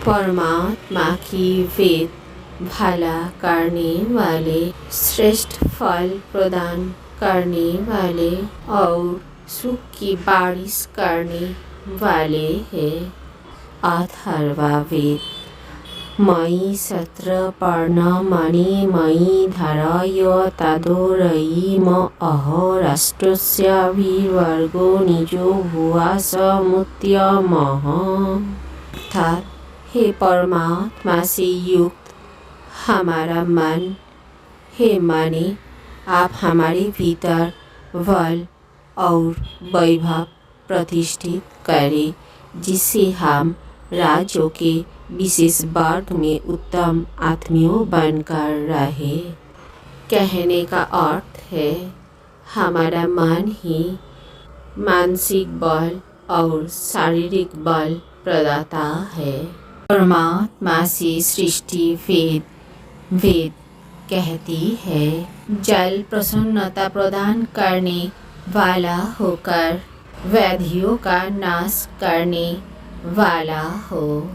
परमात्मा की वेद भला करने वाले, श्रेष्ठ फल प्रदान करने वाले और सुख की बारिश करने वाले हैं। अथर्ववेद। मयि सत्र पर्ण मणि मयि धारय तदोरयिम अहोराष्ट्रस्य विवर्गो निजो भुवास मुत्यमः। अर्थात हे परमात्मा से युक्त हमारा मन, हे माने आप हमारे भीतर बल और वैभव प्रतिष्ठित करें, जिससे हम राज्यों के विशेष वर्ग में उत्तम आत्मियों बनकर रहे। कहने का अर्थ है हमारा मन ही मानसिक बल और शारीरिक बल प्रदाता है। परमात्मा से सृष्टि वेद कहती है, जल प्रसन्नता प्रदान करने वाला होकर व्याधियों का नाश करने वाला हो।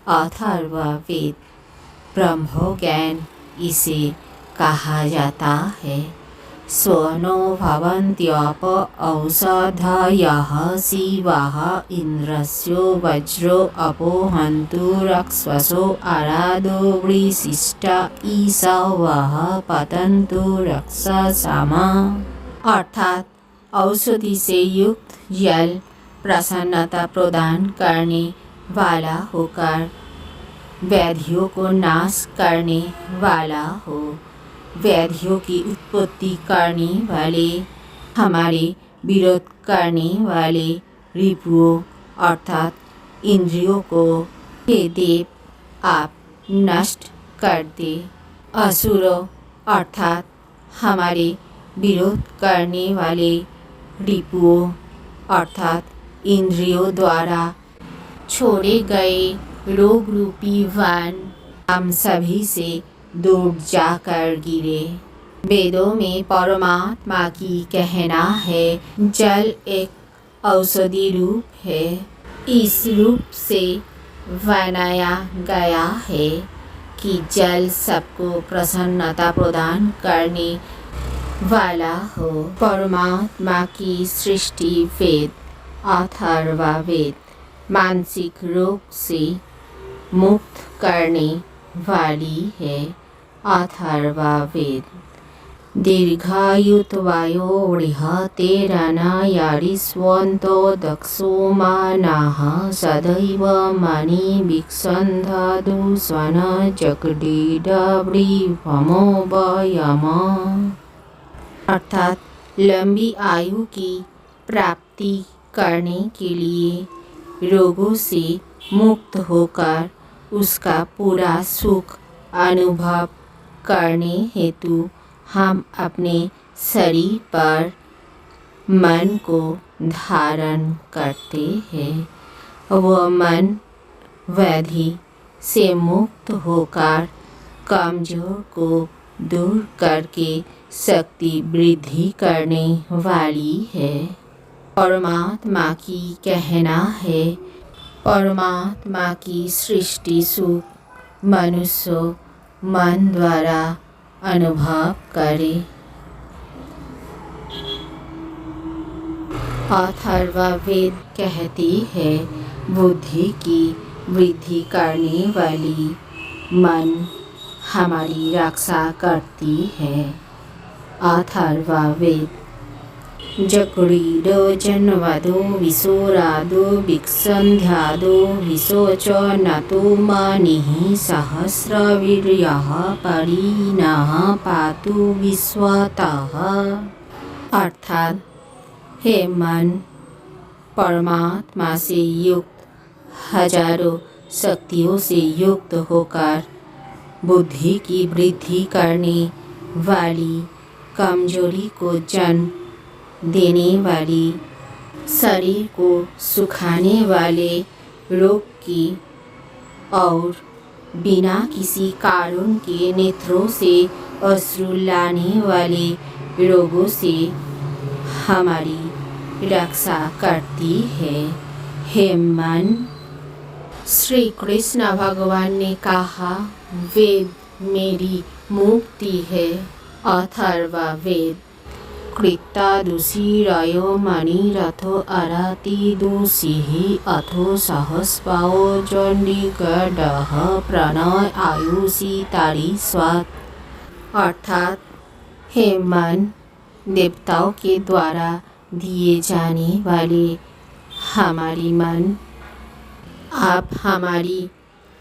अथर्ववेद। ब्रह्म ज्ञान इसे कहा जाता है। स्वनो भवन्त्यप औषधयः शिवाः इंद्रस्यो वज्रो अपोहन्तु रक्षसो आराधो वृशिष्टा ईशवः पतन्तु रक्षसाम। अर्थात औषधि से युक्त जल प्रसन्नता प्रदान करने वाला होकर व्याधियों को नाश करने वाला हो। व्याधियों की उत्पत्ति करने वाले, हमारे विरोध करने वाले रिपुओं अर्थात इंद्रियों को हे देव आप नष्ट कर दे। असुरों अर्थात हमारे विरोध करने वाले रिपुओं अर्थात इंद्रियों द्वारा छोड़े गए रोग रूपी वाण हम सभी से दूर जाकर गिरे। वेदों में परमात्मा की कहना है जल एक औषधि रूप है। इस रूप से बनाया गया है कि जल सबको प्रसन्नता प्रदान करने वाला हो। परमात्मा की सृष्टि वेद अथर्ववेद मानसिक रोग से मुक्त करने वाली है। अथर्ववेद। दीर्घायुत्वायो बृहतेरनायारिष्वन्तो दक्षो मानाः सदैव मणि विक्षन्धदु स्वन् जगडीडव्रीभमो वयम्। अर्थात लंबी आयु की प्राप्ति करने के लिए रोगों से मुक्त होकर उसका पूरा सुख अनुभव करने हेतु हम अपने शरीर पर मन को धारण करते हैं। वह मन व्याधि से मुक्त होकर कमजोर को दूर करके शक्ति वृद्धि करने वाली है। परमात्मा की कहना है परमात्मा की सृष्टि सुख मनुष्य मन द्वारा अनुभव करे। अथर्ववेद कहती है बुद्धि की वृद्धि करने वाली मन हमारी रक्षा करती है। अथर्ववेद। जक्रीडो जन्मदो विशोरादो विक्षन्ध्यादो विशोच नतो मनिः सहस्रवीर्यः परिणः पातु विश्वतः। अर्थात हे मन परमात्मा से युक्त हजारों शक्तियों से युक्त होकर बुद्धि की वृद्धि करने वाली कमजोरी को जन्म देने वाली शरीर को सुखाने वाले रोग की और बिना किसी कारण के नेत्रों से अश्रु लाने वाले रोगों से हमारी रक्षा करती है। हे मन श्री कृष्ण भगवान ने कहा, वेद मेरी मुक्ति है। अथर्वा वेद। कृत्तादुषीरयो मणिरथो अराति दूषिः अथो सहस्पाओ चंडीगढ़ प्रणय आयुषी तारी स्वात। अर्थात हे मन, देवताओं के द्वारा दिए जाने वाले हमारी मन, आप हमारी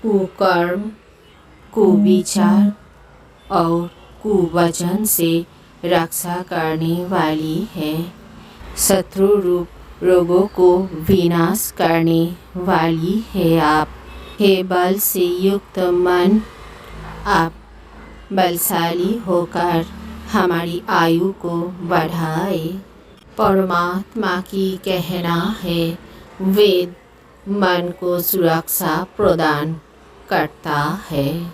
कुकर्म, कुविचार और कुवचन से रक्षा करने वाली है। शत्रु रूप रोगों को विनाश करने वाली है आप। हे बल से युक्त मन, आप बलशाली होकर हमारी आयु को बढ़ाए। परमात्मा की कहना है, वेद मन को सुरक्षा प्रदान करता है।